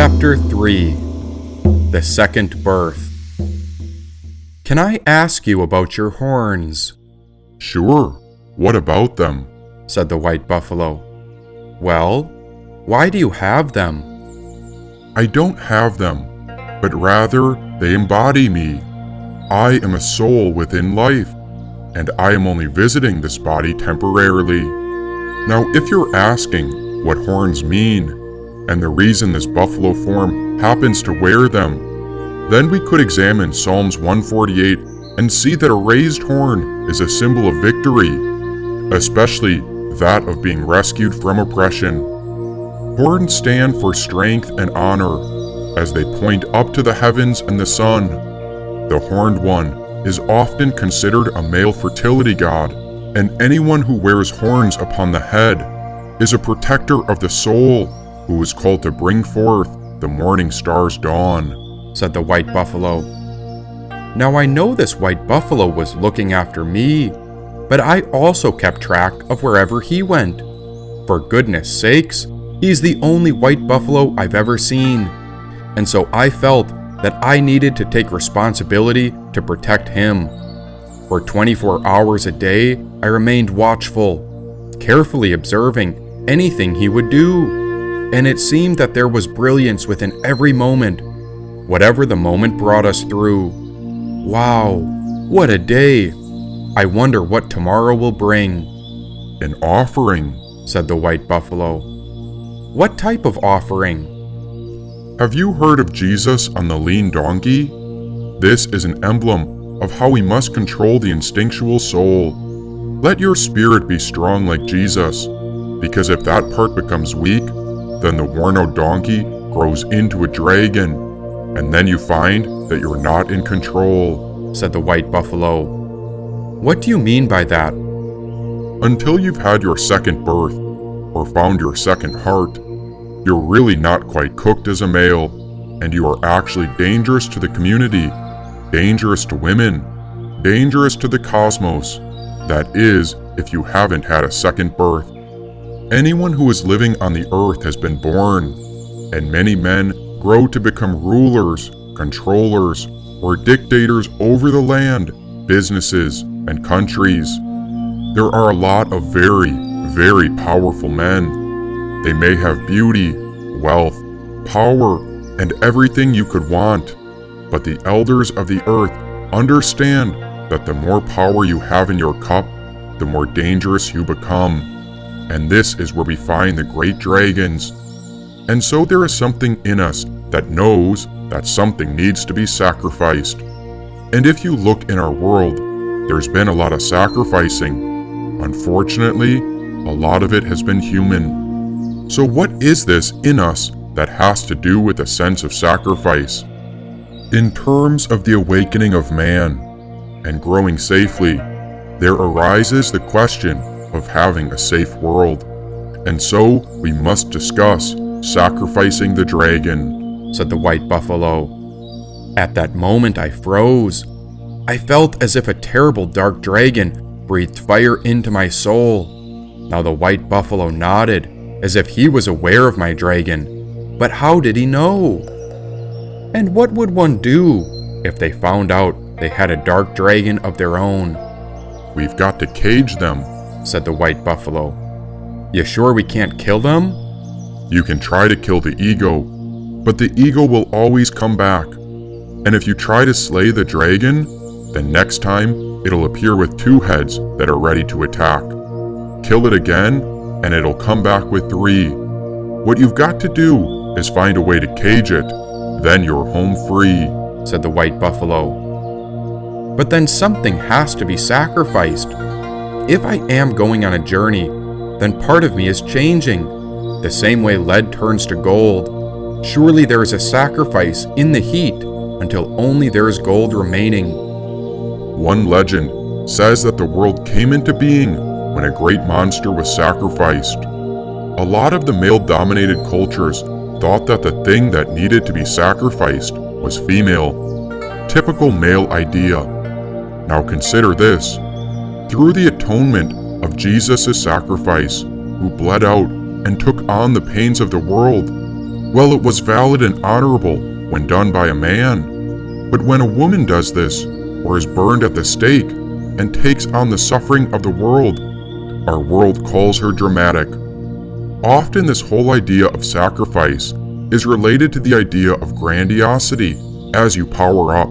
Chapter 3 The Second Birth. Can I ask you about your horns? Sure. What about them? Said the white buffalo. Well, why do you have them? I don't have them, but rather they embody me. I am a soul within life, and I am only visiting this body temporarily. Now, if you're asking what horns mean, and the reason this buffalo form happens to wear them, then we could examine Psalms 148 and see that a raised horn is a symbol of victory, especially that of being rescued from oppression. Horns stand for strength and honor, as they point up to the heavens and the sun. The horned one is often considered a male fertility god, and anyone who wears horns upon the head is a protector of the soul, who is called to bring forth the morning star's dawn, said the white buffalo. Now I know this white buffalo was looking after me, but I also kept track of wherever he went. For goodness sakes, he's the only white buffalo I've ever seen, and so I felt that I needed to take responsibility to protect him. For 24 hours a day, I remained watchful, carefully observing anything he would do. And it seemed that there was brilliance within every moment, whatever the moment brought us through. Wow, what a day! I wonder what tomorrow will bring. An offering, said the white buffalo. What type of offering? Have you heard of Jesus on the lean donkey? This is an emblem of how we must control the instinctual soul. Let your spirit be strong like Jesus, because if that part becomes weak, then the worn-out donkey grows into a dragon, and then you find that you're not in control, said the white buffalo. What do you mean by that? Until you've had your second birth, or found your second heart, you're really not quite cooked as a male, and you are actually dangerous to the community, dangerous to women, dangerous to the cosmos. That is, if you haven't had a second birth. Anyone who is living on the earth has been born, and many men grow to become rulers, controllers, or dictators over the land, businesses, and countries. There are a lot of very, very powerful men. They may have beauty, wealth, power, and everything you could want, but the elders of the earth understand that the more power you have in your cup, the more dangerous you become. And this is where we find the great dragons. And so there is something in us that knows that something needs to be sacrificed. And if you look in our world, there's been a lot of sacrificing. Unfortunately, a lot of it has been human. So what is this in us that has to do with a sense of sacrifice? In terms of the awakening of man and growing safely, there arises the question of having a safe world. And so we must discuss sacrificing the dragon, said the white buffalo. At that moment I froze. I felt as if a terrible dark dragon breathed fire into my soul. Now the white buffalo nodded, as if he was aware of my dragon. But how did he know? And what would one do if they found out they had a dark dragon of their own? We've got to cage them, said the white buffalo. You sure we can't kill them? You can try to kill the ego, but the ego will always come back. And if you try to slay the dragon, then next time it'll appear with 2 heads that are ready to attack. Kill it again, and it'll come back with 3. What you've got to do is find a way to cage it, then you're home free, said the white buffalo. But then something has to be sacrificed. If I am going on a journey, then part of me is changing, the same way lead turns to gold. Surely there is a sacrifice in the heat until only there is gold remaining. One legend says that the world came into being when a great monster was sacrificed. A lot of the male-dominated cultures thought that the thing that needed to be sacrificed was female. Typical male idea. Now consider this. Through the atonement of Jesus' sacrifice, who bled out and took on the pains of the world, Well, it was valid and honorable when done by a man. But when a woman does this, or is burned at the stake, and takes on the suffering of the world, our world calls her dramatic. Often this whole idea of sacrifice is related to the idea of grandiosity as you power up.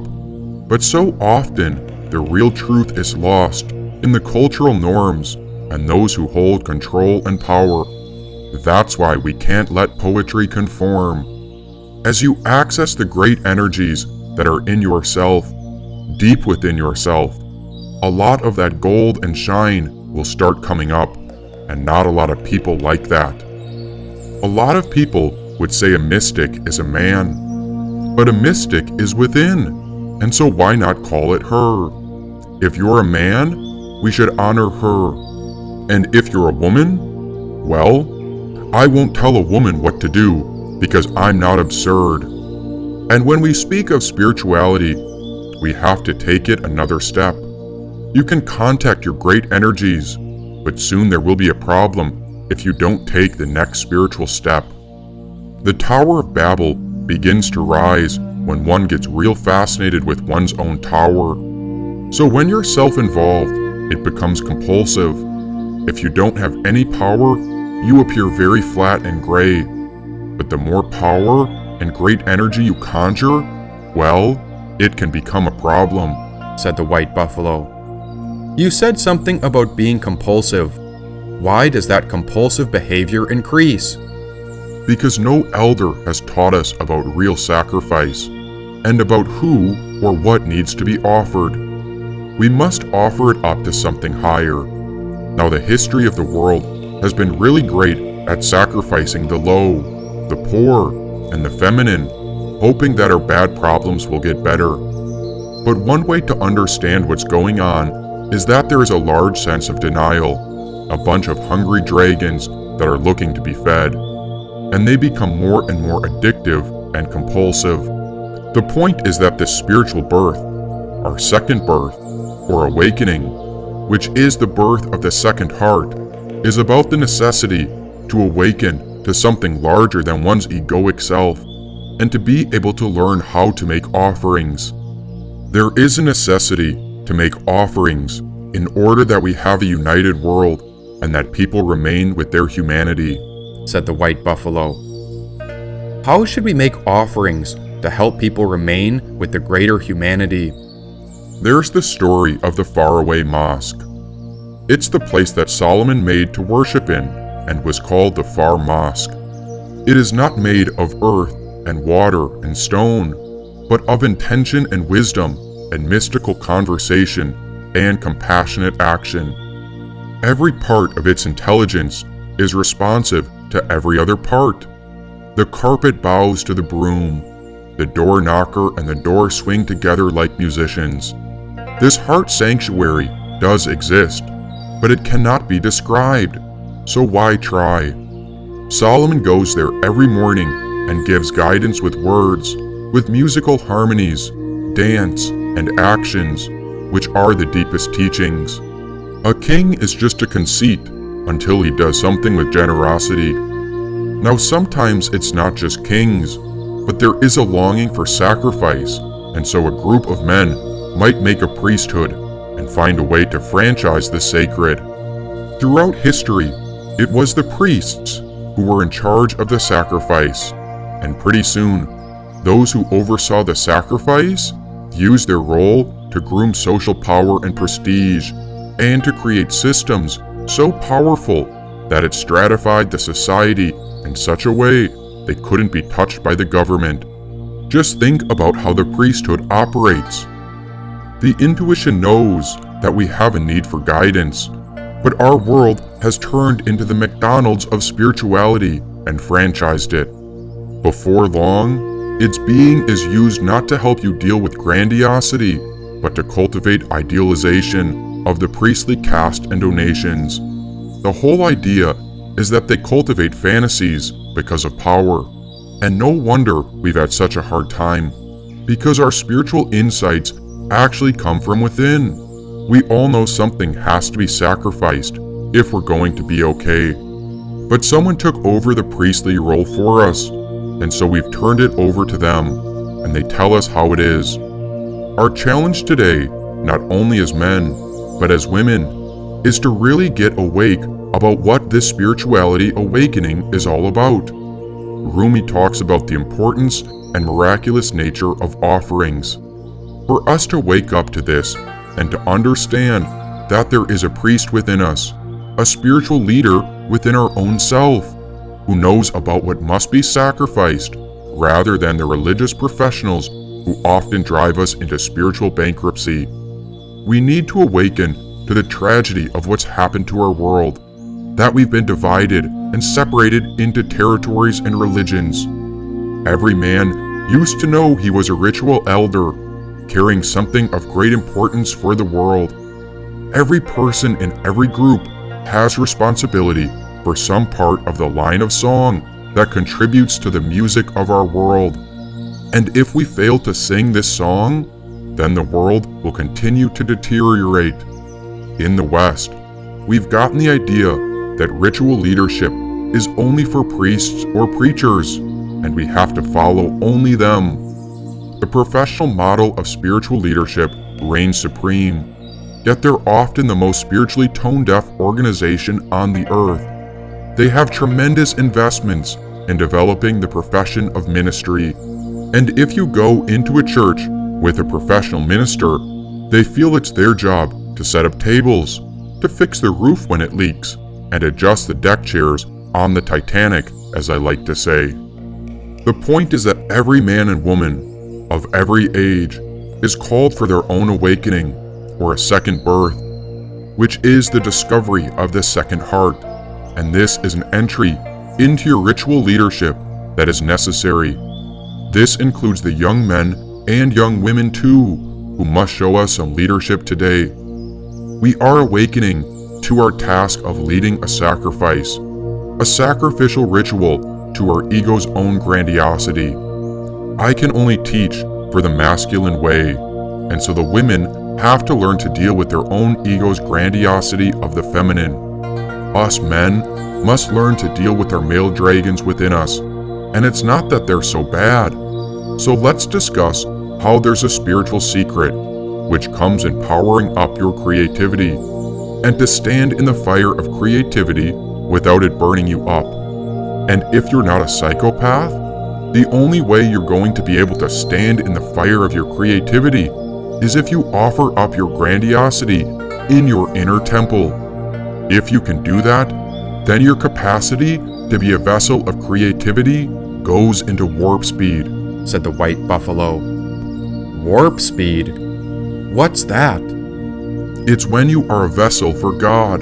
But so often, the real truth is lost in the cultural norms and those who hold control and power. That's why we can't let poetry conform. As you access the great energies that are in yourself, deep within yourself, a lot of that gold and shine will start coming up, and not a lot of people like that. A lot of people would say a mystic is a man, but a mystic is within, and so why not call it her? If you're a man, we should honor her. And if you're a woman, well, I won't tell a woman what to do because I'm not absurd. And when we speak of spirituality, we have to take it another step. You can contact your great energies, but soon there will be a problem if you don't take the next spiritual step. The Tower of Babel begins to rise when one gets real fascinated with one's own tower. So when you're self-involved, it becomes compulsive. If you don't have any power, you appear very flat and gray. But the more power and great energy you conjure, well, it can become a problem, said the white buffalo. You said something about being compulsive. Why does that compulsive behavior increase? Because no elder has taught us about real sacrifice and about who or what needs to be offered. We must offer it up to something higher. Now, the history of the world has been really great at sacrificing the low, the poor, and the feminine, hoping that our bad problems will get better. But one way to understand what's going on is that there is a large sense of denial, a bunch of hungry dragons that are looking to be fed, and they become more and more addictive and compulsive. The point is that this spiritual birth, our second birth, or awakening, which is the birth of the second heart, is about the necessity to awaken to something larger than one's egoic self, and to be able to learn how to make offerings. There is a necessity to make offerings in order that we have a united world and that people remain with their humanity, said the white buffalo. How should we make offerings to help people remain with the greater humanity? There's the story of the faraway mosque. It's the place that Solomon made to worship in and was called the Far Mosque. It is not made of earth and water and stone, but of intention and wisdom and mystical conversation and compassionate action. Every part of its intelligence is responsive to every other part. The carpet bows to the broom. The door knocker and the door swing together like musicians. This heart sanctuary does exist, but it cannot be described, so why try? Solomon goes there every morning and gives guidance with words, with musical harmonies, dance, and actions, which are the deepest teachings. A king is just a conceit until he does something with generosity. Now sometimes it's not just kings, but there is a longing for sacrifice, and so a group of men might make a priesthood and find a way to franchise the sacred. Throughout history, it was the priests who were in charge of the sacrifice, and pretty soon, those who oversaw the sacrifice used their role to groom social power and prestige, and to create systems so powerful that it stratified the society in such a way they couldn't be touched by the government. Just think about how the priesthood operates. The intuition knows that we have a need for guidance, but our world has turned into the McDonald's of spirituality and franchised it. Before long, its being is used not to help you deal with grandiosity, but to cultivate idealization of the priestly caste and donations. The whole idea is that they cultivate fantasies because of power. And no wonder we've had such a hard time, because our spiritual insights actually come from within. We all know something has to be sacrificed if we're going to be okay. But someone took over the priestly role for us. and so we've turned it over to them, and they tell us how it is. Our challenge today, not only as men, but as women, is to really get awake about what this spirituality awakening is all about. Rumi talks about the importance and miraculous nature of offerings. For us to wake up to this and to understand that there is a priest within us, a spiritual leader within our own self, who knows about what must be sacrificed, rather than the religious professionals who often drive us into spiritual bankruptcy. We need to awaken to the tragedy of what's happened to our world, that we've been divided and separated into territories and religions. Every man used to know he was a ritual elder, carrying something of great importance for the world. Every person in every group has responsibility for some part of the line of song that contributes to the music of our world. And if we fail to sing this song, then the world will continue to deteriorate. In the West, we've gotten the idea that ritual leadership is only for priests or preachers, and we have to follow only them. The professional model of spiritual leadership reigns supreme, yet they're often the most spiritually tone-deaf organization on the earth. They have tremendous investments in developing the profession of ministry, and if you go into a church with a professional minister, they feel it's their job to set up tables, to fix the roof when it leaks, and adjust the deck chairs on the Titanic, as I like to say. The point is that every man and woman of every age is called for their own awakening, or a second birth, which is the discovery of the second heart, and this is an entry into your ritual leadership that is necessary. This includes the young men and young women too, who must show us some leadership today. We are awakening to our task of leading a sacrifice, a sacrificial ritual to our ego's own grandiosity. I can only teach for the masculine way, and so the women have to learn to deal with their own ego's grandiosity of the feminine. Us men must learn to deal with our male dragons within us, and it's not that they're so bad. So let's discuss how there's a spiritual secret, which comes in powering up your creativity, and to stand in the fire of creativity without it burning you up. And if you're not a psychopath, the only way you're going to be able to stand in the fire of your creativity is if you offer up your grandiosity in your inner temple. If you can do that, then your capacity to be a vessel of creativity goes into warp speed, said the white buffalo. Warp speed? What's that? It's when you are a vessel for God.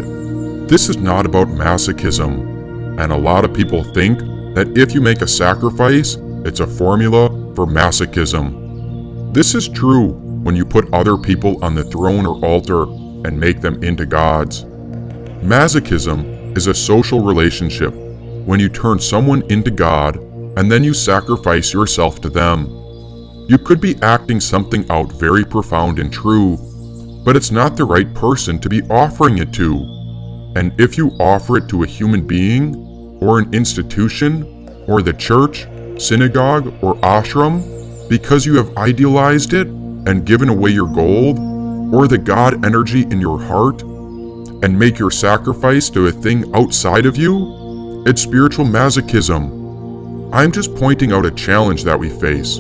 This is not about masochism, and a lot of people think that if you make a sacrifice, it's a formula for masochism. This is true when you put other people on the throne or altar and make them into gods. Masochism is a social relationship when you turn someone into God and then you sacrifice yourself to them. You could be acting something out very profound and true, but it's not the right person to be offering it to. And if you offer it to a human being, or an institution, or the church, synagogue, or ashram, because you have idealized it and given away your gold, or the God energy in your heart, and make your sacrifice to a thing outside of you, it's spiritual masochism. I'm just pointing out a challenge that we face.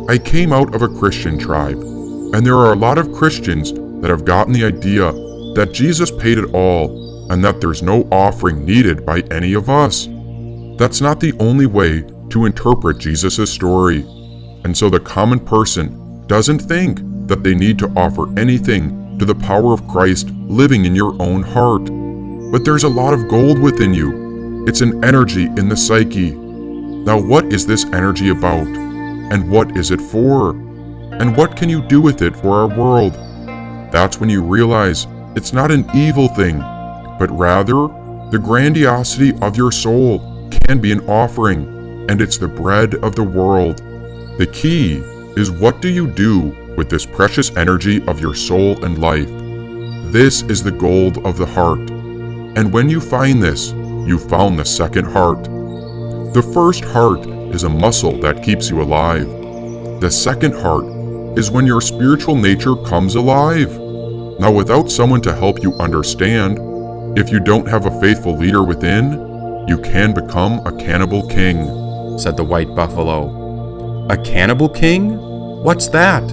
I came out of a Christian tribe, and there are a lot of Christians that have gotten the idea that Jesus paid it all and that there's no offering needed by any of us. That's not the only way to interpret Jesus' story, and so the common person doesn't think that they need to offer anything to the power of Christ living in your own heart. But there's a lot of gold within you. It's an energy in the psyche. Now what is this energy about? And what is it for? And what can you do with it for our world? That's when you realize it's not an evil thing, but rather the grandiosity of your soul can be an offering, and it's the bread of the world. The key is, what do you do with this precious energy of your soul and life? This is the gold of the heart. And when you find this, you found the second heart. The first heart is a muscle that keeps you alive. The second heart is when your spiritual nature comes alive. Now, without someone to help you understand, if you don't have a faithful leader within, you can become a cannibal king, said the white buffalo. A cannibal king? What's that?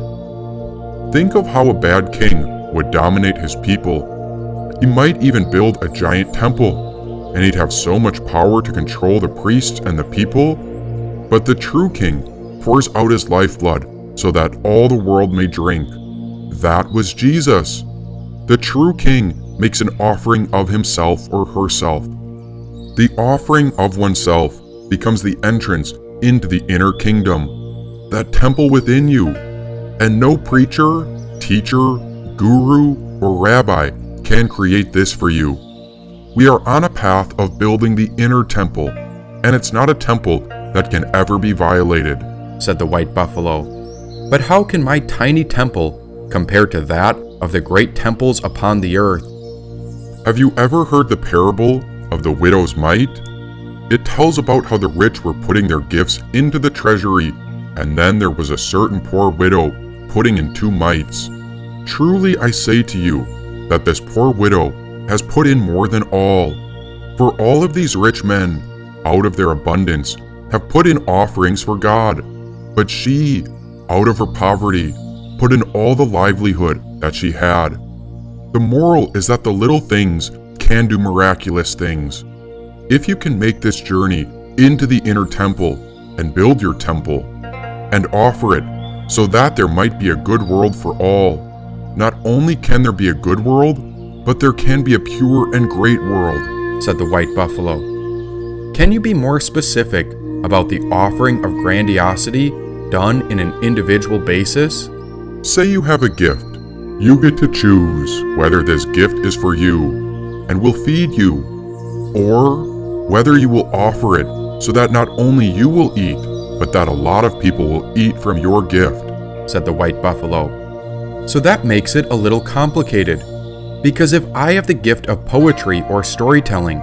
Think of how a bad king would dominate his people. He might even build a giant temple, and he'd have so much power to control the priests and the people. But the true king pours out his lifeblood so that all the world may drink. That was Jesus. The true king makes an offering of himself or herself. The offering of oneself becomes the entrance into the inner kingdom, that temple within you. And no preacher, teacher, guru, or rabbi can create this for you. We are on a path of building the inner temple, and it's not a temple that can ever be violated, said the white buffalo. But how can my tiny temple compare to that of the great temples upon the earth? Have you ever heard the parable of the widow's mite? It tells about how the rich were putting their gifts into the treasury, and then there was a certain poor widow putting in 2 mites. Truly I say to you that this poor widow has put in more than all. For all of these rich men, out of their abundance, have put in offerings for God, but she, out of her poverty, put in all the livelihood that she had. The moral is that the little things can do miraculous things. If you can make this journey into the inner temple and build your temple and offer it so that there might be a good world for all, not only can there be a good world, but there can be a pure and great world, said the white buffalo. Can you be more specific about the offering of grandiosity done in an individual basis? Say you have a gift. You get to choose whether this gift is for you and will feed you, or whether you will offer it so that not only you will eat, but that a lot of people will eat from your gift, said the white buffalo. So that makes it a little complicated, because if I have the gift of poetry or storytelling,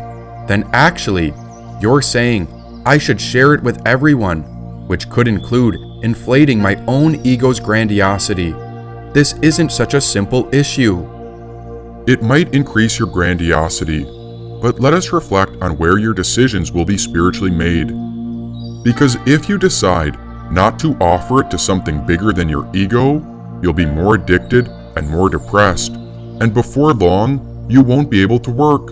then actually, you're saying I should share it with everyone, which could include inflating my own ego's grandiosity. This isn't such a simple issue. It might increase your grandiosity, but let us reflect on where your decisions will be spiritually made. Because if you decide not to offer it to something bigger than your ego, you'll be more addicted and more depressed, and before long, you won't be able to work.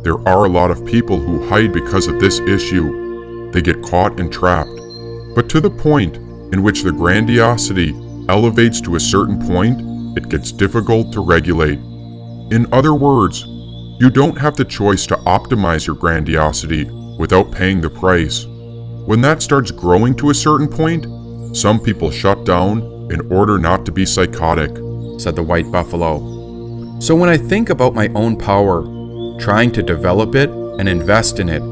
There are a lot of people who hide because of this issue. They get caught and trapped. But to the point in which the grandiosity elevates to a certain point, it gets difficult to regulate. In other words, you don't have the choice to optimize your grandiosity without paying the price. When that starts growing to a certain point, some people shut down in order not to be psychotic, said the white buffalo. So when I think about my own power, trying to develop it and invest in it,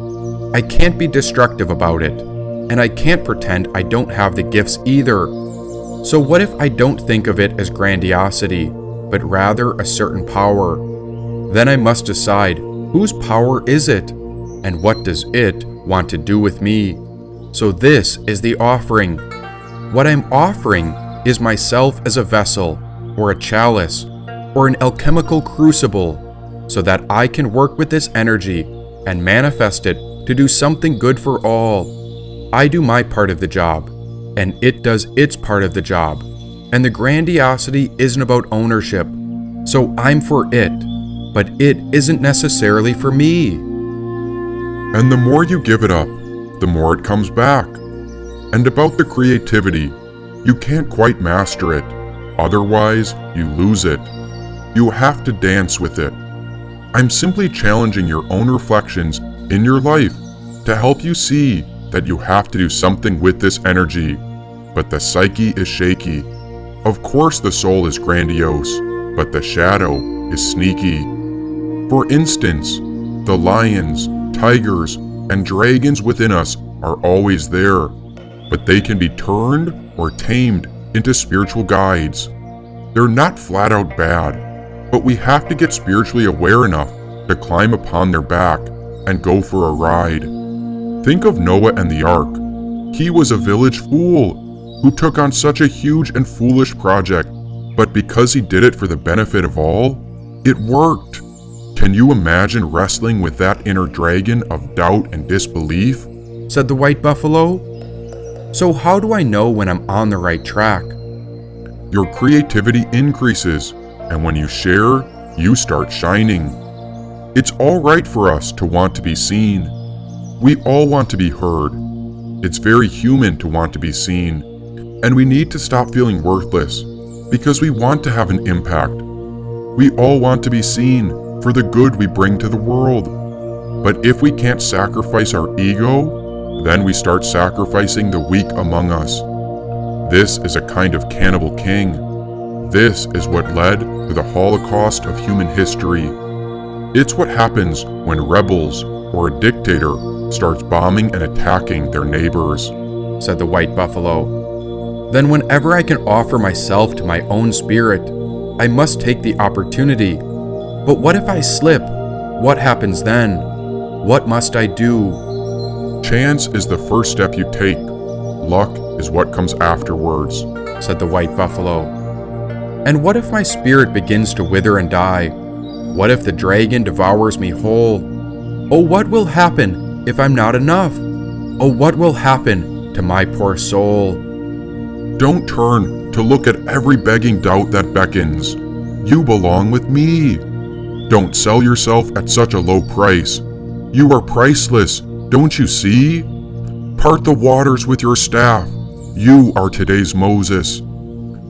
I can't be destructive about it, and I can't pretend I don't have the gifts either. So what if I don't think of it as grandiosity, but rather a certain power? Then I must decide, whose power is it, and what does it want to do with me? So this is the offering. What I'm offering is myself as a vessel, or a chalice, or an alchemical crucible, so that I can work with this energy and manifest it to do something good for all. I do my part of the job, and it does its part of the job. And the grandiosity isn't about ownership, so I'm for it, but it isn't necessarily for me. And the more you give it up, the more it comes back. And about the creativity, you can't quite master it, otherwise you lose it. You have to dance with it. I'm simply challenging your own reflections in your life to help you see that you have to do something with this energy, but the psyche is shaky. Of course the soul is grandiose, but the shadow is sneaky. For instance, the lions, tigers, and dragons within us are always there, but they can be turned or tamed into spiritual guides. They're not flat out bad, but we have to get spiritually aware enough to climb upon their back and go for a ride. Think of Noah and the ark. He was a village fool who took on such a huge and foolish project, but because he did it for the benefit of all, it worked. Can you imagine wrestling with that inner dragon of doubt and disbelief? Said the white buffalo. So how do I know when I'm on the right track? Your creativity increases, and when you share, you start shining. It's all right for us to want to be seen. We all want to be heard. It's very human to want to be seen, and we need to stop feeling worthless because we want to have an impact. We all want to be seen for the good we bring to the world. But if we can't sacrifice our ego, then we start sacrificing the weak among us. This is a kind of cannibal king. This is what led to the Holocaust of human history. It's what happens when rebels or a dictator starts bombing and attacking their neighbors, said the white buffalo. Then whenever I can offer myself to my own spirit, I must take the opportunity. But what if I slip? What happens then? What must I do? Chance is the first step you take. Luck is what comes afterwards, said the white buffalo. And what if my spirit begins to wither and die? What if the dragon devours me whole? Oh, what will happen if I'm not enough? Oh, what will happen to my poor soul? Don't turn to look at every begging doubt that beckons. You belong with me. Don't sell yourself at such a low price. You are priceless, don't you see? Part the waters with your staff. You are today's Moses.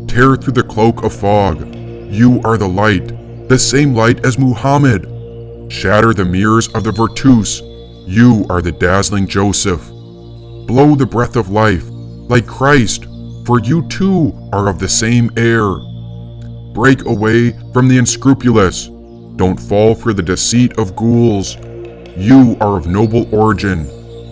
Tear through the cloak of fog. You are the light, the same light as Muhammad. Shatter the mirrors of the Virtus. You are the dazzling Joseph. Blow the breath of life, like Christ, for you too are of the same air. Break away from the unscrupulous. Don't fall for the deceit of ghouls. You are of noble origin.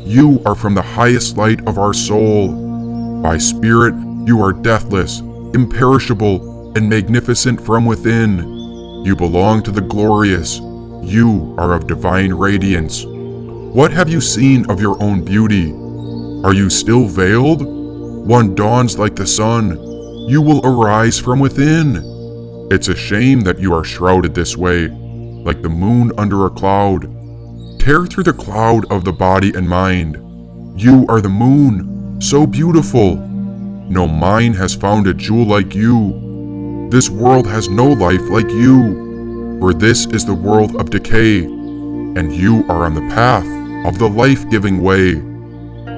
You are from the highest light of our soul. By spirit, you are deathless, imperishable, and magnificent from within. You belong to the glorious. You are of divine radiance. What have you seen of your own beauty? Are you still veiled? One dawns like the sun. You will arise from within. It's a shame that you are shrouded this way, like the moon under a cloud. Tear through the cloud of the body and mind. You are the moon, so beautiful. No mine has found a jewel like you. This world has no life like you, for this is the world of decay, and you are on the path of the life-giving way.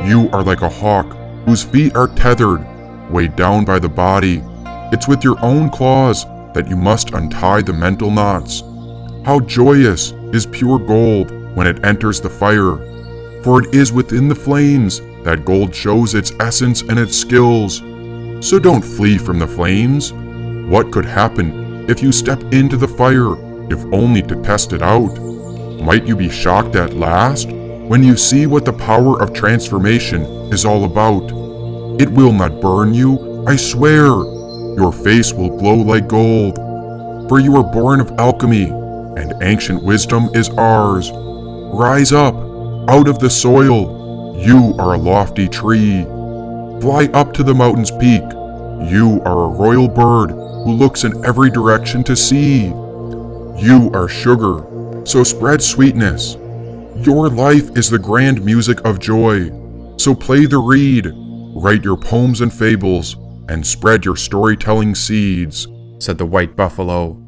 You are like a hawk whose feet are tethered, weighed down by the body. It's with your own claws that you must untie the mental knots. How joyous is pure gold when it enters the fire, for it is within the flames that gold shows its essence and its skills. So don't flee from the flames. What could happen if you step into the fire, if only to test it out? Might you be shocked at last when you see what the power of transformation is all about? It will not burn you, I swear. Your face will glow like gold, for you are born of alchemy, and ancient wisdom is ours. Rise up, out of the soil. You are a lofty tree. Fly up to the mountain's peak. You are a royal bird who looks in every direction to see. You are sugar, so spread sweetness. Your life is the grand music of joy, so play the reed, write your poems and fables, and spread your storytelling seeds, said the white buffalo.